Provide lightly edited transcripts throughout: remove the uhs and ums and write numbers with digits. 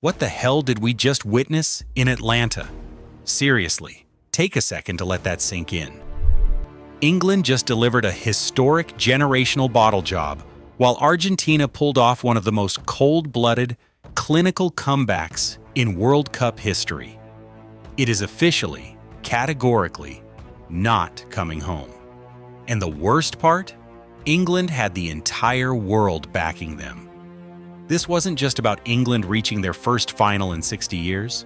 What the hell did we just witness in Atlanta? Seriously, take a second to let that sink in. England just delivered a historic generational bottle job, while Argentina pulled off one of the most cold-blooded, clinical comebacks in World Cup history. It is officially, categorically, not coming home. And the worst part? England had the entire world backing them. This wasn't just about England reaching their first final in 60 years.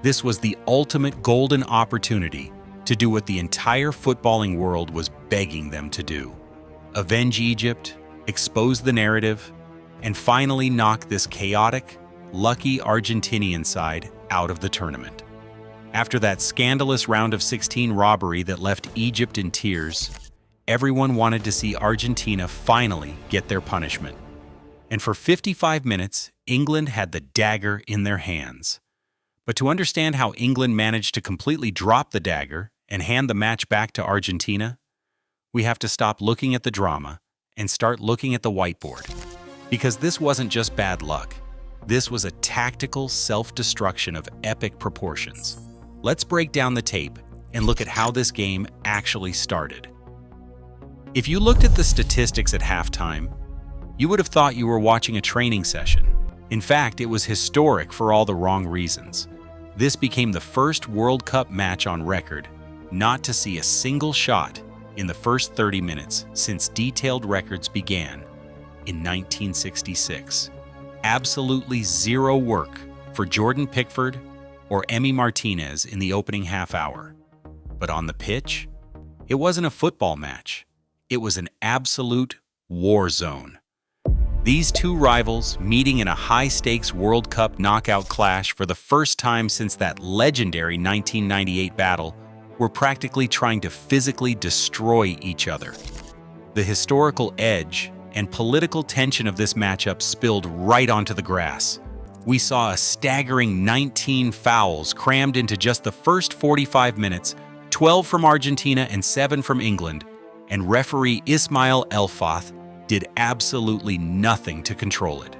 This was the ultimate golden opportunity to do what the entire footballing world was begging them to do. Avenge Egypt, expose the narrative, and finally knock this chaotic, lucky Argentinian side out of the tournament. After that scandalous round of 16 robbery that left Egypt in tears, everyone wanted to see Argentina finally get their punishment. And for 55 minutes, England had the dagger in their hands. But to understand how England managed to completely drop the dagger and hand the match back to Argentina, we have to stop looking at the drama and start looking at the whiteboard. Because this wasn't just bad luck. This was a tactical self-destruction of epic proportions. Let's break down the tape and look at how this game actually started. If you looked at the statistics at halftime, you would have thought you were watching a training session. In fact, it was historic for all the wrong reasons. This became the first World Cup match on record not to see a single shot in the first 30 minutes since detailed records began in 1966. Absolutely zero work for Jordan Pickford or Emi Martinez in the opening half hour. But on the pitch, it wasn't a football match. It was an absolute war zone. These two rivals meeting in a high-stakes World Cup knockout clash for the first time since that legendary 1998 battle were practically trying to physically destroy each other. The historical edge and political tension of this matchup spilled right onto the grass. We saw a staggering 19 fouls crammed into just the first 45 minutes, 12 from Argentina and 7 from England, and referee Ismail Elfath did absolutely nothing to control it.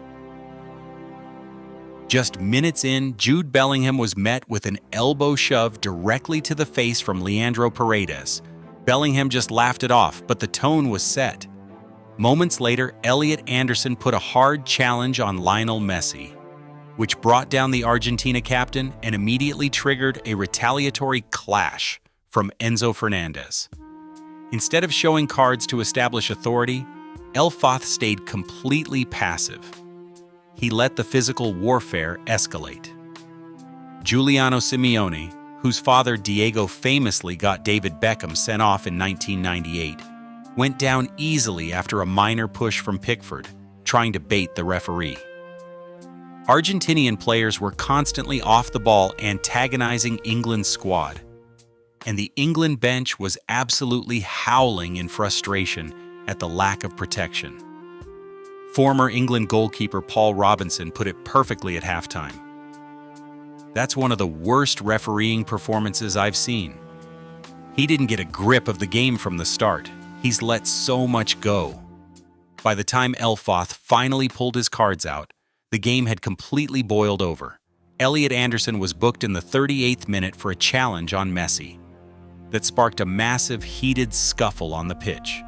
Just minutes in, Jude Bellingham was met with an elbow shove directly to the face from Leandro Paredes. Bellingham just laughed it off, but the tone was set. Moments later, Elliot Anderson put a hard challenge on Lionel Messi, which brought down the Argentina captain and immediately triggered a retaliatory clash from Enzo Fernández. Instead of showing cards to establish authority, Elfath stayed completely passive. He let the physical warfare escalate. Giuliano Simeone, whose father Diego famously got David Beckham sent off in 1998, went down easily after a minor push from Pickford, trying to bait the referee. Argentinian players were constantly off the ball antagonizing England's squad, and the England bench was absolutely howling in frustration at the lack of protection. Former England goalkeeper Paul Robinson put it perfectly at halftime. "That's one of the worst refereeing performances I've seen. He didn't get a grip of the game from the start. He's let so much go." By the time Elfath finally pulled his cards out, the game had completely boiled over. Elliot Anderson was booked in the 38th minute for a challenge on Messi that sparked a massive, heated scuffle on the pitch.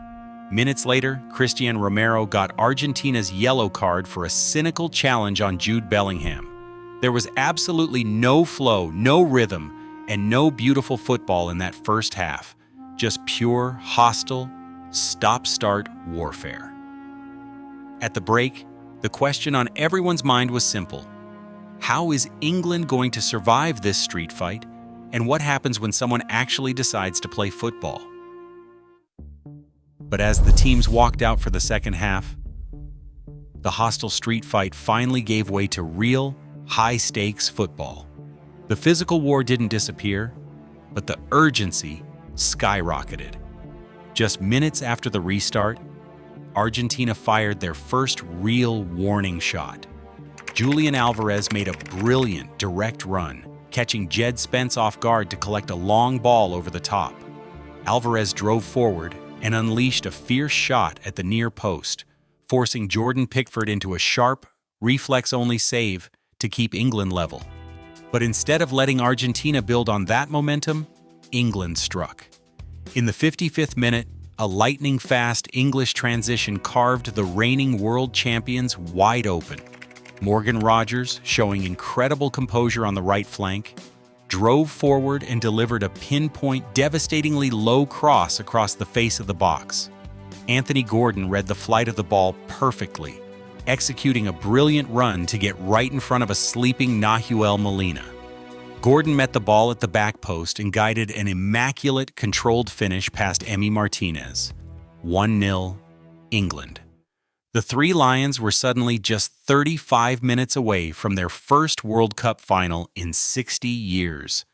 Minutes later, Cristian Romero got Argentina's yellow card for a cynical challenge on Jude Bellingham. There was absolutely no flow, no rhythm, and no beautiful football in that first half. Just pure, hostile, stop-start warfare. At the break, the question on everyone's mind was simple. How is England going to survive this street fight, and what happens when someone actually decides to play football? But as the teams walked out for the second half, the hostile street fight finally gave way to real, high-stakes football. The physical war didn't disappear, but the urgency skyrocketed. Just minutes after the restart, Argentina fired their first real warning shot. Julian Alvarez made a brilliant direct run, catching Jed Spence off guard to collect a long ball over the top. Alvarez drove forward and unleashed a fierce shot at the near post, forcing Jordan Pickford into a sharp, reflex-only save to keep England level. But instead of letting Argentina build on that momentum, England struck. In the 55th minute, a lightning-fast English transition carved the reigning world champions wide open. Morgan Rogers, showing incredible composure on the right flank, drove forward and delivered a pinpoint, devastatingly low cross across the face of the box. Anthony Gordon read the flight of the ball perfectly, executing a brilliant run to get right in front of a sleeping Nahuel Molina. Gordon met the ball at the back post and guided an immaculate, controlled finish past Emi Martinez. 1-0, England. The Three Lions were suddenly just 35 minutes away from their first World Cup final in 60 years.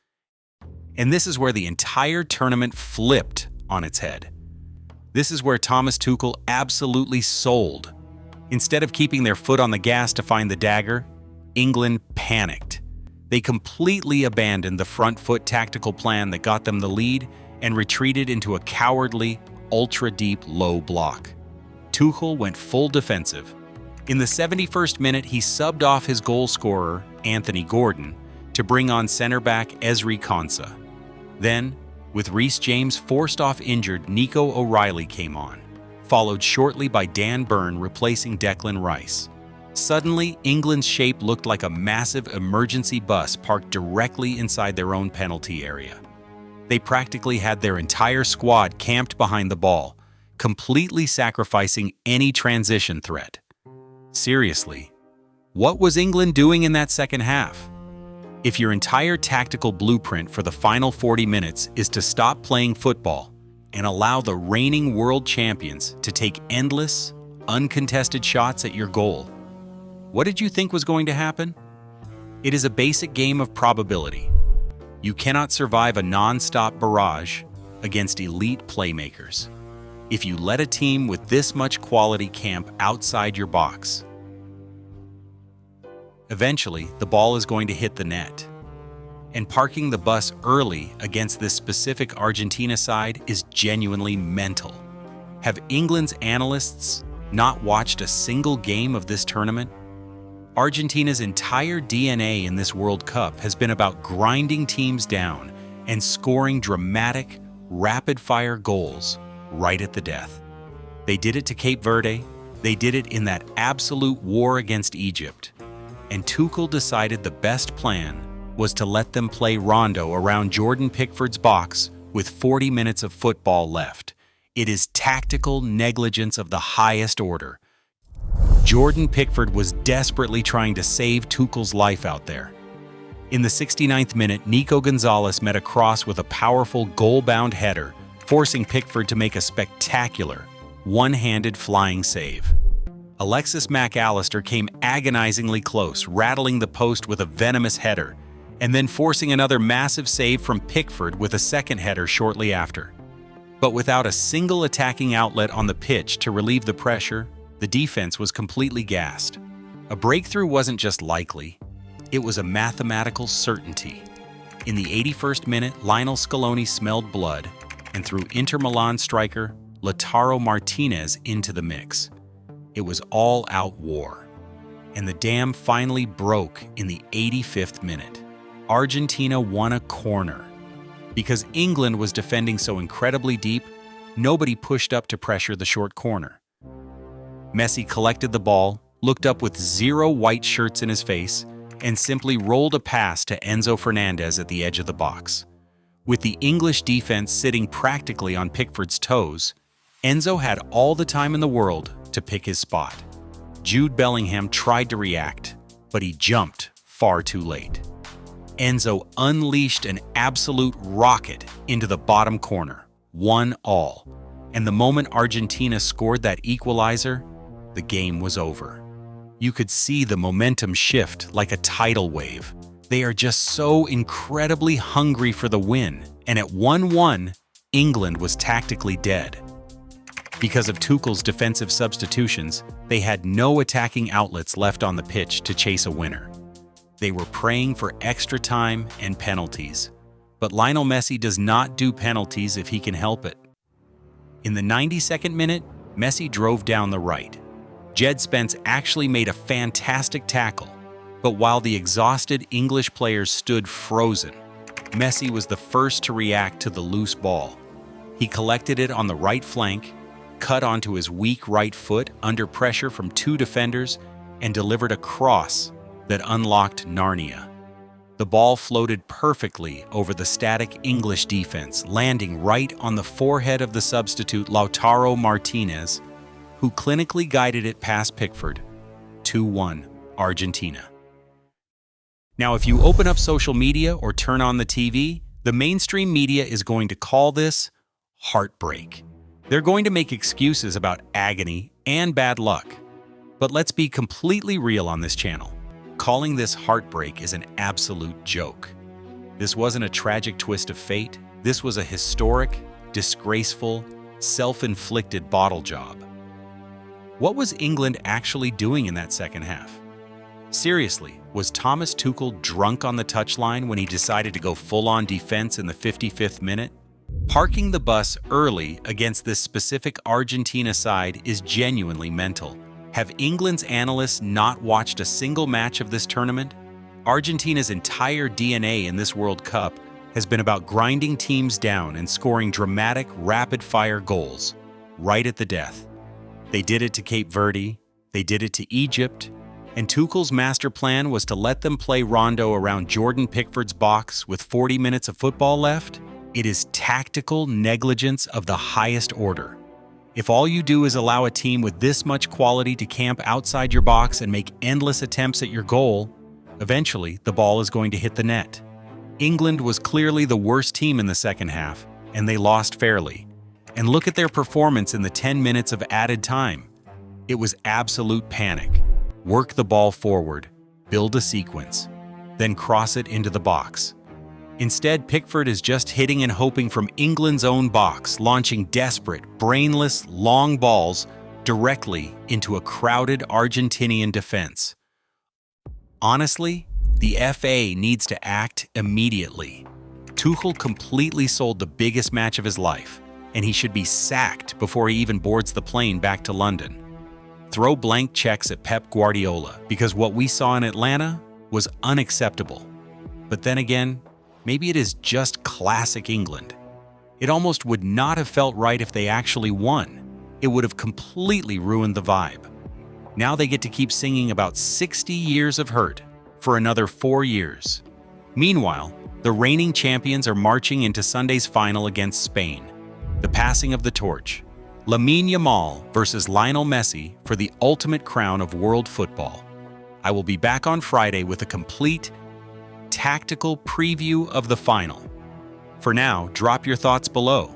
And this is where the entire tournament flipped on its head. This is where Thomas Tuchel absolutely sold. Instead of keeping their foot on the gas to find the dagger, England panicked. They completely abandoned the front foot tactical plan that got them the lead and retreated into a cowardly, ultra-deep low block. Tuchel went full defensive. In the 71st minute, he subbed off his goal scorer, Anthony Gordon, to bring on center-back Ezri Konsa. Then, with Reece James forced off injured, Nico O'Reilly came on, followed shortly by Dan Burn replacing Declan Rice. Suddenly, England's shape looked like a massive emergency bus parked directly inside their own penalty area. They practically had their entire squad camped behind the ball, completely sacrificing any transition threat. Seriously, what was England doing in that second half? If your entire tactical blueprint for the final 40 minutes is to stop playing football and allow the reigning world champions to take endless, uncontested shots at your goal, what did you think was going to happen? It is a basic game of probability. You cannot survive a non-stop barrage against elite playmakers. If you let a team with this much quality camp outside your box, eventually the ball is going to hit the net. And parking the bus early against this specific Argentina side is genuinely mental. Have England's analysts not watched a single game of this tournament? Argentina's entire DNA in this World Cup has been about grinding teams down and scoring dramatic, rapid-fire goals right at the death. They did it to Cape Verde, they did it in that absolute war against Egypt, and Tuchel decided the best plan was to let them play rondo around Jordan Pickford's box with 40 minutes of football left. It is tactical negligence of the highest order. Jordan Pickford was desperately trying to save Tuchel's life out there. In the 69th minute, Nico Gonzalez met a cross with a powerful goal-bound header, forcing Pickford to make a spectacular, one-handed flying save. Alexis Mac Allister came agonizingly close, rattling the post with a venomous header, and then forcing another massive save from Pickford with a second header shortly after. But without a single attacking outlet on the pitch to relieve the pressure, the defense was completely gassed. A breakthrough wasn't just likely, it was a mathematical certainty. In the 81st minute, Lionel Scaloni smelled blood and threw Inter Milan striker Lautaro Martínez into the mix. It was all-out war. And the dam finally broke in the 85th minute. Argentina won a corner. Because England was defending so incredibly deep, nobody pushed up to pressure the short corner. Messi collected the ball, looked up with 0 white shirts in his face, and simply rolled a pass to Enzo Fernández at the edge of the box. With the English defense sitting practically on Pickford's toes, Enzo had all the time in the world to pick his spot. Jude Bellingham tried to react, but he jumped far too late. Enzo unleashed an absolute rocket into the bottom corner, 1-1. And the moment Argentina scored that equalizer, the game was over. You could see the momentum shift like a tidal wave. They are just so incredibly hungry for the win, and at 1-1, England was tactically dead. Because of Tuchel's defensive substitutions, they had no attacking outlets left on the pitch to chase a winner. They were praying for extra time and penalties. But Lionel Messi does not do penalties if he can help it. In the 92nd minute, Messi drove down the right. Jed Spence actually made a fantastic tackle, But while the exhausted English players stood frozen, Messi was the first to react to the loose ball. He collected it on the right flank, cut onto his weak right foot under pressure from two defenders, and delivered a cross that unlocked Narnia. The ball floated perfectly over the static English defense, landing right on the forehead of the substitute Lautaro Martínez, who clinically guided it past Pickford. 2-1, Argentina. Now, if you open up social media or turn on the TV, the mainstream media is going to call this heartbreak. They're going to make excuses about agony and bad luck. But let's be completely real on this channel. Calling this heartbreak is an absolute joke. This wasn't a tragic twist of fate. This was a historic, disgraceful, self-inflicted bottle job. What was England actually doing in that second half? Seriously, was Thomas Tuchel drunk on the touchline when he decided to go full-on defense in the 55th minute? Parking the bus early against this specific Argentina side is genuinely mental. Have England's analysts not watched a single match of this tournament? Argentina's entire DNA in this World Cup has been about grinding teams down and scoring dramatic, rapid-fire goals, right at the death. They did it to Cape Verde, they did it to Egypt, and Tuchel's master plan was to let them play rondo around Jordan Pickford's box with 40 minutes of football left. It is tactical negligence of the highest order. If all you do is allow a team with this much quality to camp outside your box and make endless attempts at your goal, eventually the ball is going to hit the net. England was clearly the worst team in the second half, and they lost fairly. And look at their performance in the 10 minutes of added time. It was absolute panic. Work the ball forward, build a sequence, then cross it into the box. Instead, Pickford is just hitting and hoping from England's own box, launching desperate, brainless, long balls directly into a crowded Argentinian defense. Honestly, the FA needs to act immediately. Tuchel completely sold the biggest match of his life, and he should be sacked before he even boards the plane back to London. Throw blank checks at Pep Guardiola, because what we saw in Atlanta was unacceptable. But then again, maybe it is just classic England. It almost would not have felt right if they actually won. It would have completely ruined the vibe. Now they get to keep singing about 60 years of hurt for another 4 years. Meanwhile, the reigning champions are marching into Sunday's final against Spain. The passing of the torch. Lamine Yamal versus Lionel Messi for the ultimate crown of world football. I will be back on Friday with a complete, tactical preview of the final. For now, drop your thoughts below.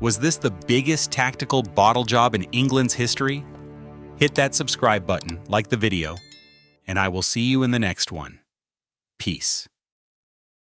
Was this the biggest tactical bottle job in England's history? Hit that subscribe button, like the video, and I will see you in the next one. Peace.